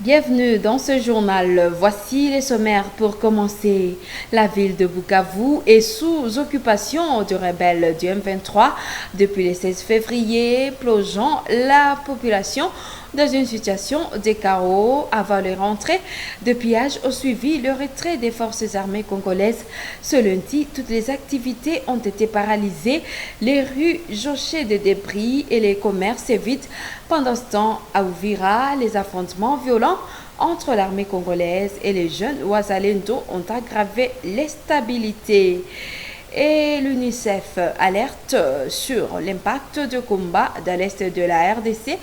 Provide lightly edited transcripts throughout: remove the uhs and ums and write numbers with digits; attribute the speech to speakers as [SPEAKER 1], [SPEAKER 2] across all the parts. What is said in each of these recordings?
[SPEAKER 1] Bienvenue dans ce journal. Voici les sommaires pour commencer. La ville de Bukavu est sous occupation de rebelles du M23 depuis le 16 février, plongeant la population dans une situation de chaos avant les rentrées de pillage ont suivi le retrait des forces armées congolaises. Ce lundi, toutes les activités ont été paralysées, les rues jonchées de débris et les commerces vides. Pendant ce temps, à Uvira, les affrontements violents entre l'armée congolaise et les jeunes Ouazalendo ont aggravé l'instabilité. Et l'UNICEF alerte sur l'impact de combat dans l'est de la RDC,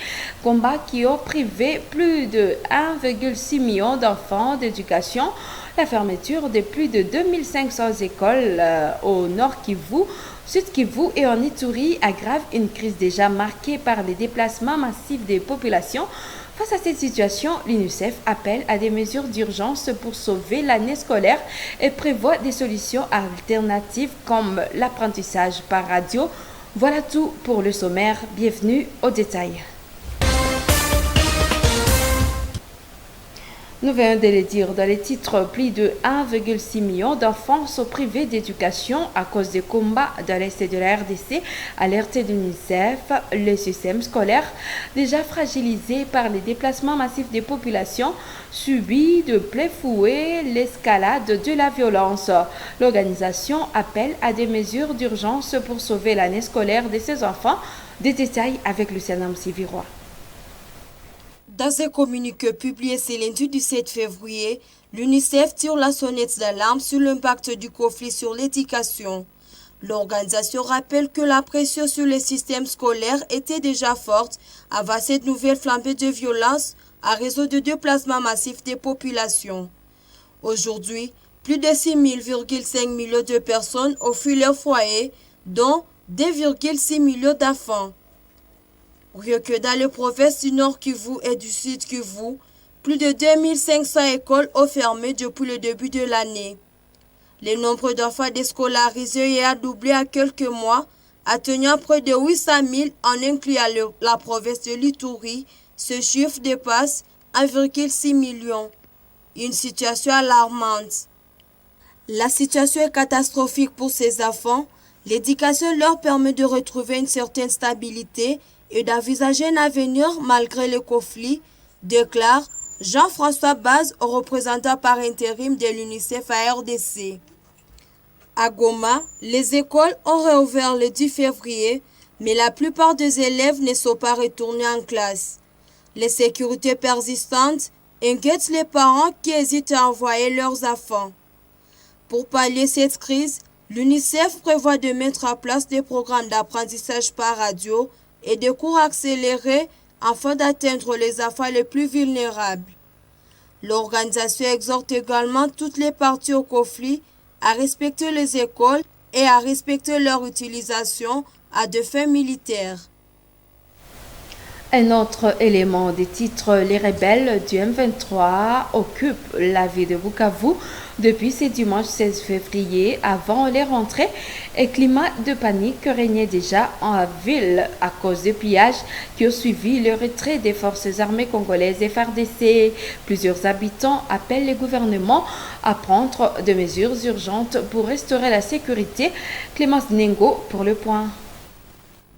[SPEAKER 1] combat qui ont privé plus de 1,6 million d'enfants d'éducation, la fermeture de plus de 2500 écoles au Nord Kivu, Sud Kivu et en Ituri aggrave une crise déjà marquée par les déplacements massifs des populations. Face à cette situation, l'UNICEF appelle à des mesures d'urgence pour sauver l'année scolaire et prévoit des solutions alternatives comme l'apprentissage par radio. Voilà tout pour le sommaire. Bienvenue aux détails. Nous venons de le dire dans les titres, plus de 1,6 million d'enfants sont privés d'éducation à cause des combats dans l'est de la RDC, alerte de l'UNICEF. Le système scolaire, déjà fragilisé par les déplacements massifs des populations, subit de plein fouet l'escalade de la violence. L'organisation appelle à des mesures d'urgence pour sauver l'année scolaire de ces enfants. Des détails avec Luciana Msivirois.
[SPEAKER 2] Dans un communiqué publié ce lundi du 7 février, l'UNICEF tire la sonnette d'alarme sur l'impact du conflit sur l'éducation. L'organisation rappelle que la pression sur le système scolaire était déjà forte avant cette nouvelle flambée de violence à raison de déplacements massifs des populations. Aujourd'hui, plus de 6,5 millions de personnes ont fui leur foyer, dont 2,6 millions d'enfants. Rien que dans les provinces du Nord Kivu et du Sud Kivu, plus de 2500 écoles ont fermé depuis le début de l'année. Le nombre d'enfants déscolarisés a doublé en quelques mois, atteignant près de 800 000 en incluant la province de l'Ituri. Ce chiffre dépasse 1,6 million. Une situation alarmante. La situation est catastrophique pour ces enfants. L'éducation leur permet de retrouver une certaine stabilité et d'envisager un avenir malgré le conflit, déclare Jean-François Baz, représentant par intérim de l'UNICEF à RDC. À Goma, les écoles ont réouvert le 10 février, mais la plupart des élèves ne sont pas retournés en classe. Les sécurités persistantes inquiètent les parents qui hésitent à envoyer leurs enfants. Pour pallier cette crise, l'UNICEF prévoit de mettre en place des programmes d'apprentissage par radio et de cours accélérés afin d'atteindre les enfants les plus vulnérables. L'organisation exhorte également toutes les parties au conflit à respecter les écoles et à respecter leur utilisation à des fins militaires.
[SPEAKER 1] Un autre élément des titres, les rebelles du M23 occupent la ville de Bukavu depuis ce dimanche 16 février avant les rentrées. Un climat de panique régnait déjà en ville à cause des pillages qui ont suivi le retrait des forces armées congolaises et FARDC. Plusieurs habitants appellent le gouvernement à prendre des mesures urgentes pour restaurer la sécurité. Clémence Nengo pour le point.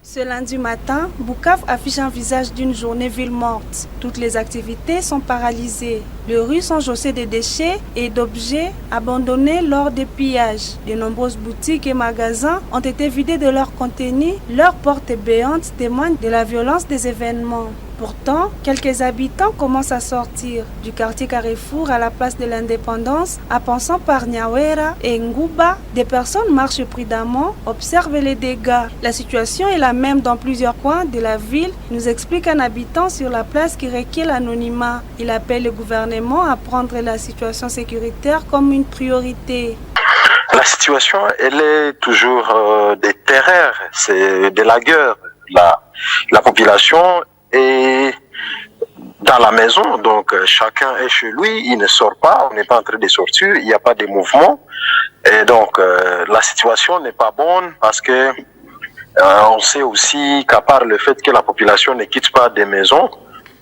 [SPEAKER 3] Ce lundi matin, Bukavu affiche un visage d'une journée ville morte. Toutes les activités sont paralysées. Les rues sont jossées de déchets et d'objets abandonnés lors des pillages. De nombreuses boutiques et magasins ont été vidés de leur contenu. Leurs portes béantes témoignent de la violence des événements. Pourtant, quelques habitants commencent à sortir du quartier Carrefour à la place de l'Indépendance, en passant par Nyawera et Ngouba. Des personnes marchent prudemment, observent les dégâts. La situation est la même dans plusieurs coins de la ville, nous explique un habitant sur la place qui requiert l'anonymat. Il appelle le gouvernement à prendre la situation sécuritaire comme une priorité.
[SPEAKER 4] La situation, elle est toujours des terreurs, c'est de la guerre. La population est dans la maison, donc chacun est chez lui, il ne sort pas, on n'est pas en train de sortir, il n'y a pas de mouvement. Et donc la situation n'est pas bonne parce que on sait aussi qu'à part le fait que la population ne quitte pas des maisons,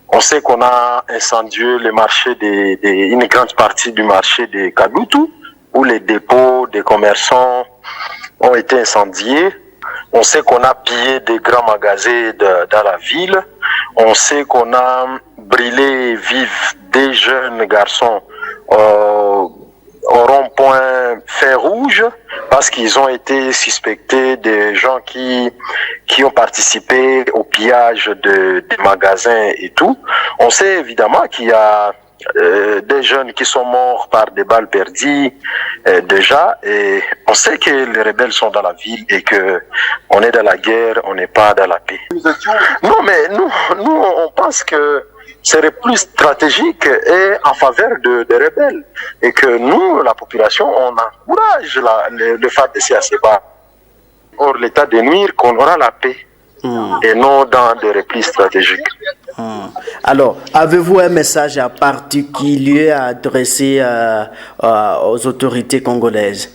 [SPEAKER 4] On sait qu'on a incendié le marché une grande partie du marché de Kadutu, où les dépôts des commerçants ont été incendiés. On sait qu'on a pillé des grands magasins dans la ville. On sait qu'on a brûlé vifs des jeunes garçons au rond-point Fer Rouge parce qu'ils ont été suspectés de gens qui ont participé au pillage des magasins et tout. On sait évidemment qu'il y a des jeunes qui sont morts par des balles perdues déjà, et on sait que les rebelles sont dans la ville et que on est dans la guerre, on n'est pas dans la paix. Non, mais nous on pense que serait plus stratégique et en faveur des rebelles, et que nous, la population, on encourage le FARDC à se battre. Or, l'état de nuire qu'on aura la paix et non dans des replis stratégiques.
[SPEAKER 5] Alors, avez-vous un message en particulier à adresser aux autorités congolaises?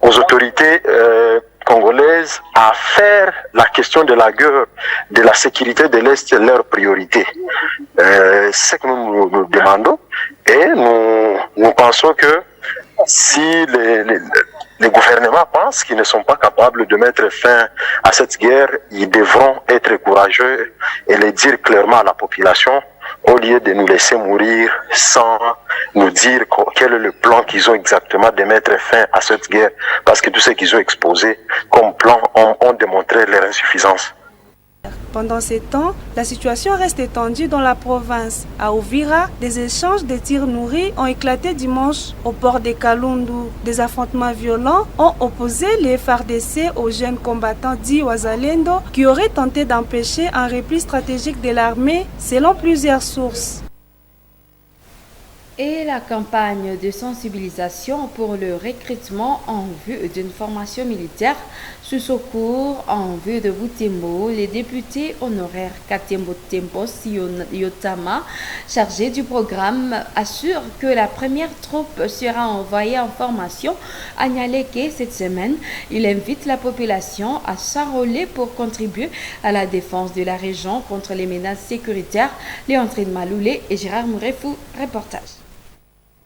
[SPEAKER 4] Aux autorités congolaises à faire la question de la guerre, de la sécurité de l'Est leur priorité. C'est ce que nous demandons, et nous pensons que si les gouvernements pensent qu'ils ne sont pas capables de mettre fin à cette guerre, ils devront être courageux et le dire clairement à la population, au lieu de nous laisser mourir sans nous dire quel est le plan qu'ils ont exactement de mettre fin à cette guerre, parce que tout ce qu'ils ont exposé comme plan ont démontré leur insuffisance.
[SPEAKER 3] Pendant ces temps, la situation reste tendue dans la province. À Uvira, des échanges de tirs nourris ont éclaté dimanche au port de Kalundu. Des affrontements violents ont opposé les FARDC aux jeunes combattants dits Wazalendo qui auraient tenté d'empêcher un repli stratégique de l'armée selon plusieurs sources.
[SPEAKER 1] Et la campagne de sensibilisation pour le recrutement en vue d'une formation militaire sous secours en vue de Butembo, les députés honoraires Katembo Tempos Yotama, chargés du programme, assurent que la première troupe sera envoyée en formation à Nyaleke cette semaine. Il invite la population à s'enrôler pour contribuer à la défense de la région contre les menaces sécuritaires. Léandrine Maloulé et Gérard Mourefou, reportage.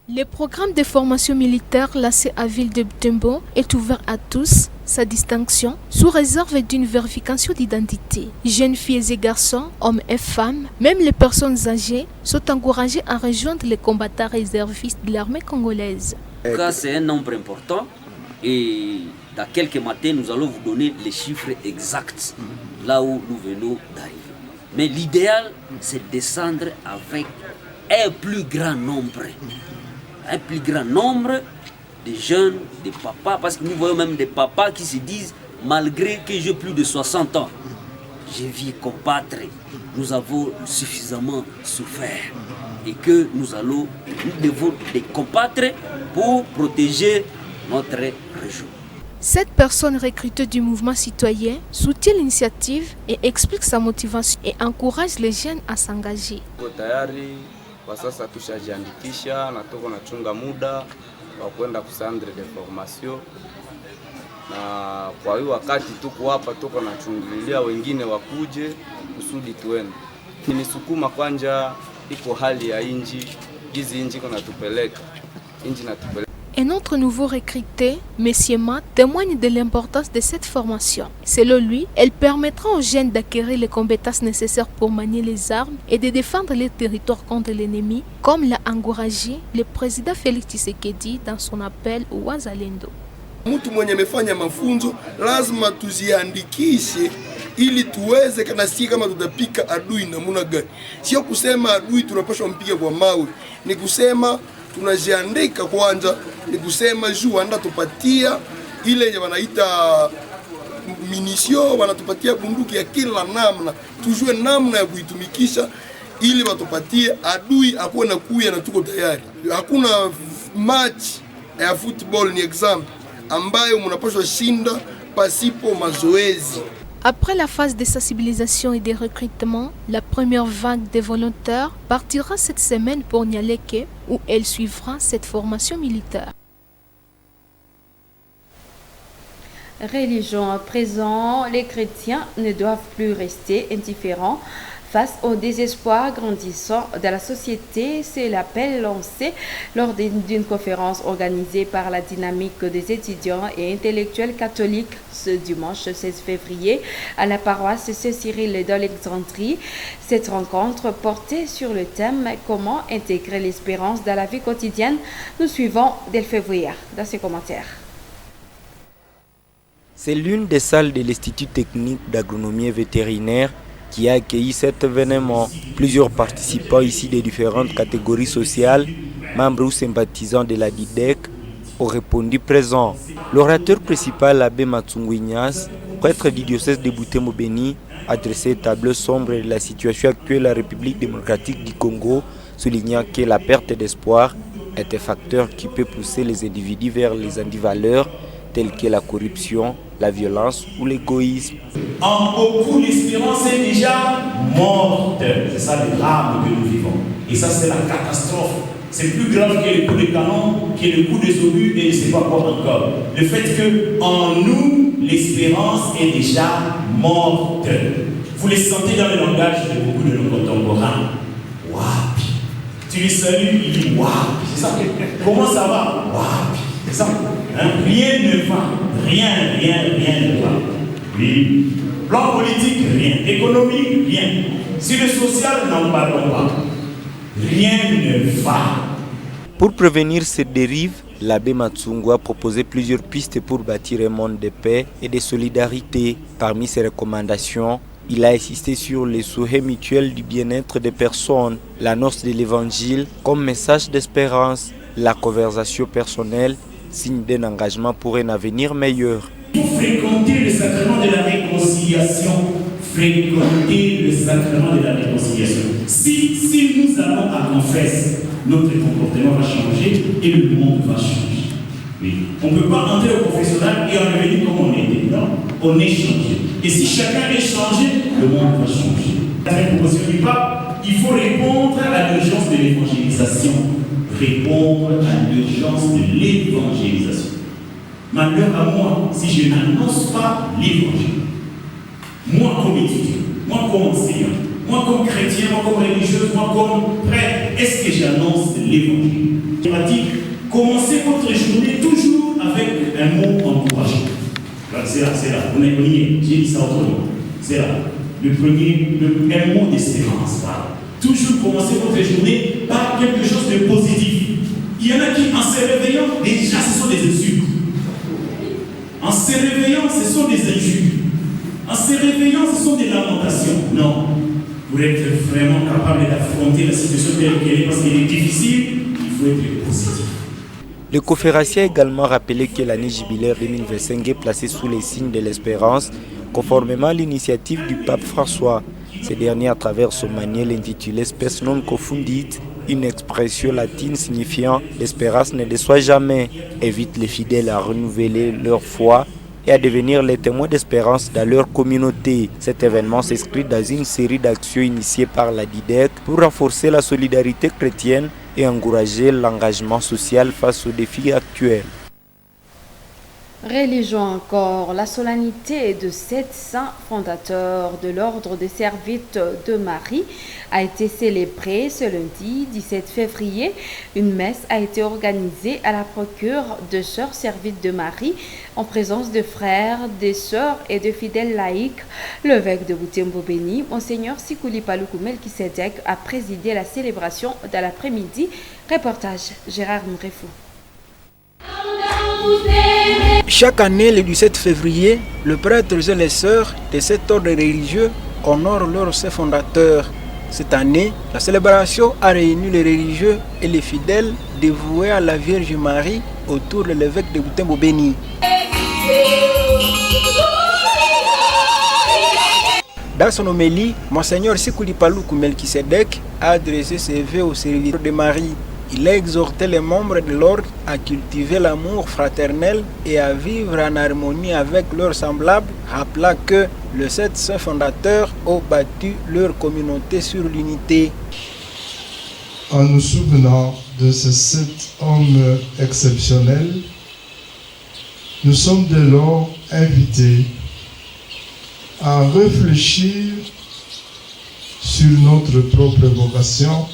[SPEAKER 6] Le programme de formation militaire lancé à Ville de Butembo est ouvert à tous, sa distinction, sous réserve d'une vérification d'identité. Jeunes filles et garçons, hommes et femmes, même les personnes âgées, sont encouragées à rejoindre les combattants réservistes de l'armée congolaise.
[SPEAKER 7] C'est un nombre important et dans quelques matins, nous allons vous donner les chiffres exacts là où nous venons d'arriver. Mais l'idéal, c'est de descendre avec un plus grand nombre de jeunes, de papas, parce que nous voyons même des papas qui se disent, malgré que j'ai plus de 60 ans, je viens combattre, nous avons suffisamment souffert et que nous devons combattre pour protéger notre région.
[SPEAKER 6] Cette personne recrutée du mouvement citoyen soutient l'initiative et explique sa motivation et encourage les jeunes à s'engager.
[SPEAKER 8] Kwa sasa tushajiandikisha na tuko nachunga muda wa kwenda kusandre de formation, na kwa hiyo wakati tuko hapa tuko nachungulia wengine wakuje kusudi tuende. Nisukuma kwanja iko hali ya inji, hizi inji kuna tupeleka inji na tupeleka.
[SPEAKER 6] Un autre nouveau recruté, M. Ma, témoigne de l'importance de cette formation. Selon lui, elle permettra aux jeunes d'acquérir les compétences nécessaires pour manier les armes et de défendre les territoires contre l'ennemi, comme l'a encouragé le président Félix Tshisekedi dans son appel au Wazalendo.
[SPEAKER 9] Mtu mwenye amefanya mafunzo lazima tuziandikishe ili tuweze kana si kama tutapika adui namna gani. Sio kusema adui tunapaswa mpige kwa mawe, ni kusema tunajiandika kwanza, ni kusema juu wanda tupatia ile yenye wanaita minisio, wanatupatia bunduki ya kila namna, tujue namna ya kuitumikisha ili watupatie adui akuwe na kuya na tuko tayari. Hakuna match ya football ni example ambayo mnapaswa shinda pasipo mazoezi.
[SPEAKER 6] Après la phase de sensibilisation et de recrutement, la première vague de volontaires partira cette semaine pour Nyaleke, où elle suivra cette formation militaire.
[SPEAKER 1] Religion à présent, les chrétiens ne doivent plus rester indifférents Face au désespoir grandissant de la société, c'est l'appel lancé lors d'une conférence organisée par la dynamique des étudiants et intellectuels catholiques ce dimanche 16 février à la paroisse Saint-Cyril d'Alexandrie. Cette rencontre portait sur le thème « Comment intégrer l'espérance dans la vie quotidienne ?» Nous suivons Delphine Vouillard dans ses commentaires.
[SPEAKER 10] C'est l'une des salles de l'Institut technique d'agronomie et vétérinaire qui a accueilli cet événement. Plusieurs participants ici des différentes catégories sociales, membres ou sympathisants de la DIDEC, ont répondu présent. L'orateur principal, l'abbé Matsungu Ignace, prêtre du diocèse de Butembo-Beni, a dressé un tableau sombre de la situation actuelle de la République démocratique du Congo, soulignant que la perte d'espoir est un facteur qui peut pousser les individus vers les antivaleurs telles que la corruption, la violence ou l'égoïsme.
[SPEAKER 11] En beaucoup, l'espérance est déjà morte. C'est ça le drame que nous vivons. Et ça, c'est la catastrophe. C'est plus grave que le coup de canon, que le coup des obus et je ne sais pas quoi encore. Le fait qu'en nous, l'espérance est déjà morte. Vous les sentez dans le langage de beaucoup de nos contemporains. Wapi. Tu les salues, il dit wapi. C'est ça. Comment ça va? Wapi. C'est ça. Hein? Rien ne va. Rien ne va. Oui. Plan politique, rien. Économique, rien. Sur le social, n'en parlons pas. Rien ne va.
[SPEAKER 10] Pour prévenir cette dérive, l'abbé Matsungu a proposé plusieurs pistes pour bâtir un monde de paix et de solidarité. Parmi ses recommandations, il a insisté sur les souhaits mutuels du bien-être des personnes, l'annonce de l'évangile comme message d'espérance, la conversation personnelle, signe d'un engagement pour un avenir meilleur.
[SPEAKER 11] Il faut fréquenter le sacrement de la réconciliation. Fréquenter le sacrement de la réconciliation. Si nous allons à confesse, notre comportement va changer et le monde va changer. Oui. On ne peut pas entrer au confessionnal et en revenir comme on était. Non, on est changé. Et si chacun est changé, le monde va changer. La proposition du pape, il faut répondre à l'urgence de l'évangélisation. Répondre à l'urgence de l'évangélisation. Malheur à moi si je n'annonce pas l'évangile. Moi comme étudiant, moi comme enseignant, moi comme chrétien, moi comme religieuse, moi comme prêtre, est-ce que j'annonce l'évangile? Pratique, commencez votre journée toujours avec un mot encourageant. C'est là, on y est, j'ai dit ça autrement. C'est là, un mot d'espérance. Voilà. Toujours commencez votre journée par quelque chose de positif. Il y en a qui, en se réveillant, déjà ce sont des insultes. En se réveillant, ce sont des injures. En se réveillant, ce sont des lamentations. Non. Pour être vraiment capable d'affronter la situation telle qu'elle est, parce qu'elle est difficile, il faut être positif.
[SPEAKER 10] Le conférencier a également rappelé que l'année jubilaire 2025 est placée sous les signes de l'espérance, conformément à l'initiative du pape François. Ce dernier, à travers son manuel intitulé Spes non confundit, une expression latine signifiant « l'espérance ne déçoit jamais », invite les fidèles à renouveler leur foi et à devenir les témoins d'espérance dans leur communauté. Cet événement s'inscrit dans une série d'actions initiées par la DIDEC pour renforcer la solidarité chrétienne et encourager l'engagement social face aux défis actuels.
[SPEAKER 1] Religion encore, la solennité de 7 saints fondateurs de l'ordre des Servites de Marie a été célébrée ce lundi 17 février. Une messe a été organisée à la procure de Sœurs Servites de Marie en présence de frères, des sœurs et de fidèles laïcs. L'évêque de Butembo-Beni, Monseigneur Sikuli Paluku Melkisedek, a présidé la célébration de l'après-midi. Reportage Gérard Mrefou.
[SPEAKER 12] Chaque année, le 17 février, le prêtre et les sœurs de cet ordre religieux honorent leurs saints fondateurs. Cette année, la célébration a réuni les religieux et les fidèles dévoués à la Vierge Marie autour de l'évêque de Butembo-Beni. Dans son homélie, Monseigneur Sikuli Paluku Melkisedek a adressé ses vœux aux serviteurs de Marie. Il a exhorté les membres de l'ordre à cultiver l'amour fraternel et à vivre en harmonie avec leurs semblables, rappelant que les 7 saints fondateurs ont bâti leur communauté sur l'unité.
[SPEAKER 13] En nous souvenant de ces 7 hommes exceptionnels, nous sommes dès lors invités à réfléchir sur notre propre vocation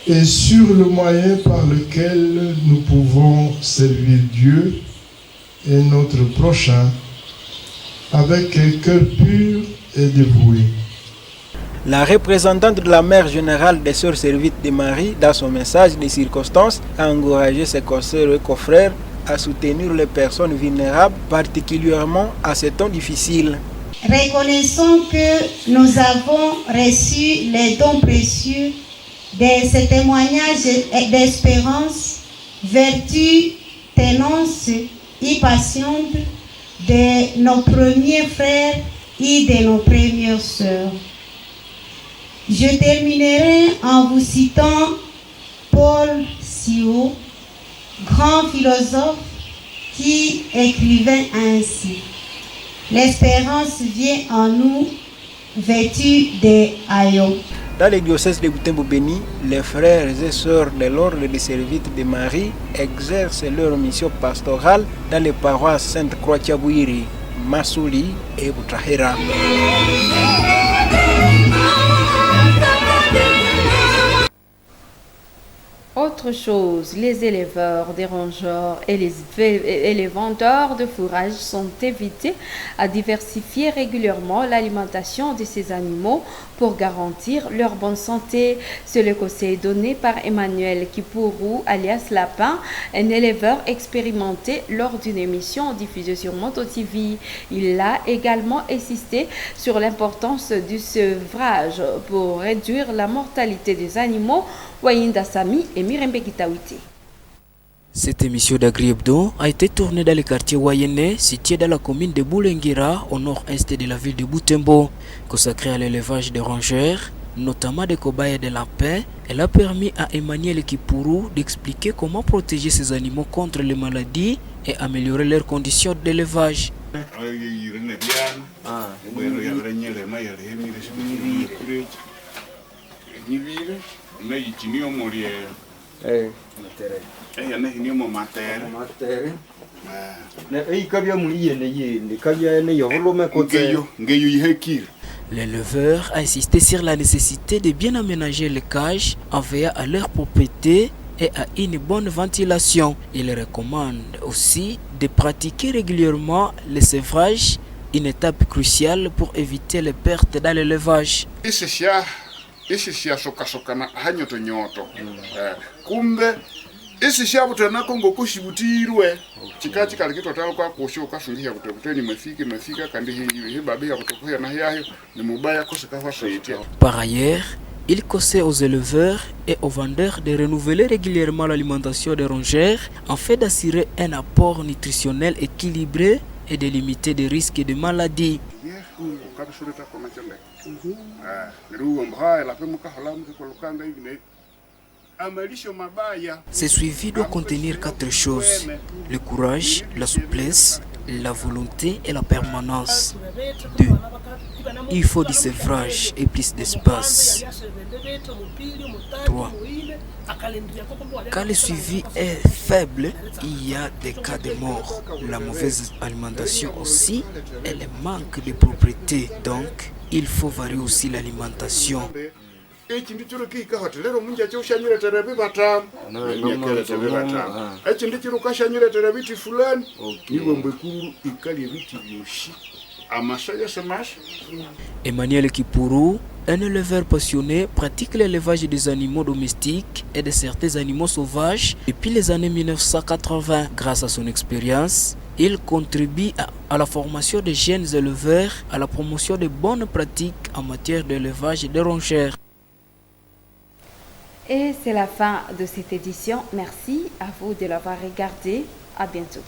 [SPEAKER 13] et sur le moyen par lequel nous pouvons servir Dieu et notre prochain avec un cœur pur et dévoué.
[SPEAKER 12] La représentante de la mère générale des Sœurs Servites de Marie, dans son message des circonstances, a encouragé ses consoeurs et confrères à soutenir les personnes vulnérables, particulièrement à ces temps difficiles.
[SPEAKER 14] Reconnaissons que nous avons reçu les dons précieux de ces témoignages d'espérance, vertu, ténance et patience de nos premiers frères et de nos premières sœurs. Je terminerai en vous citant Paul Sio, grand philosophe, qui écrivait ainsi: l'espérance vient en nous vêtue de haillons.
[SPEAKER 12] Dans le diocèse de Butembo-Beni, les frères et sœurs de l'ordre des Servites de Marie exercent leur mission pastorale dans les paroisses Sainte-Croix-Tchabouiri, Massouli et Butahera.
[SPEAKER 1] Autre chose, les éleveurs, des rongeurs et les vendeurs de fourrage sont invités à diversifier régulièrement l'alimentation de ces animaux pour garantir leur bonne santé. C'est le conseil donné par Emmanuel Kipourou, alias Lapin, un éleveur expérimenté lors d'une émission diffusée sur Moto TV. Il a également insisté sur l'importance du sevrage pour réduire la mortalité des animaux. Wayinda Sami et Mirembe Gitawiti.
[SPEAKER 15] Cette émission d'Agri Hebdo a été tournée dans le quartier Wayene, situé dans la commune de Boulengira, au nord-est de la ville de Butembo. Consacrée à l'élevage de rongeurs, notamment des cobayes et de lapins, elle a permis à Emmanuel Kipourou d'expliquer comment protéger ces animaux contre les maladies et améliorer leurs conditions d'élevage. L'éleveur a insisté sur la nécessité de bien aménager les cages en veillant à leur propreté et à une bonne ventilation. Il recommande aussi de pratiquer régulièrement le sevrage, une étape cruciale pour éviter les pertes dans l'élevage.
[SPEAKER 16] Isi sokasokana hanyoto nyoto kumbe isi shabutana kongo kushibutirwe chikati kalikito talukwa kusho kasungia kutokuteni mefika kandi hii babe ya kutokuya na yayo ni mubaya koseka fasoitia.
[SPEAKER 15] Par ailleurs, il conseille aux éleveurs et aux vendeurs de renouveler régulièrement l'alimentation des rongeurs afin d'assurer un apport nutritionnel équilibré et de limiter des risques de maladies. Ce suivi doit contenir 4 choses: le courage, la souplesse, la volonté et la permanence. 2. Il faut du sevrage et plus d'espace. 3. Quand le suivi est faible, il y a des cas de mort. La mauvaise alimentation aussi et le manque de propreté. Donc, il faut varier aussi l'alimentation. Emmanuel Kipourou, un éleveur passionné, pratique l'élevage des animaux domestiques et de certains animaux sauvages depuis les années 1980. Grâce à son expérience, il contribue à la formation des jeunes éleveurs, à la promotion de bonnes pratiques en matière d'élevage de rongeurs.
[SPEAKER 1] Et c'est la fin de cette édition. Merci à vous de l'avoir regardé. À bientôt.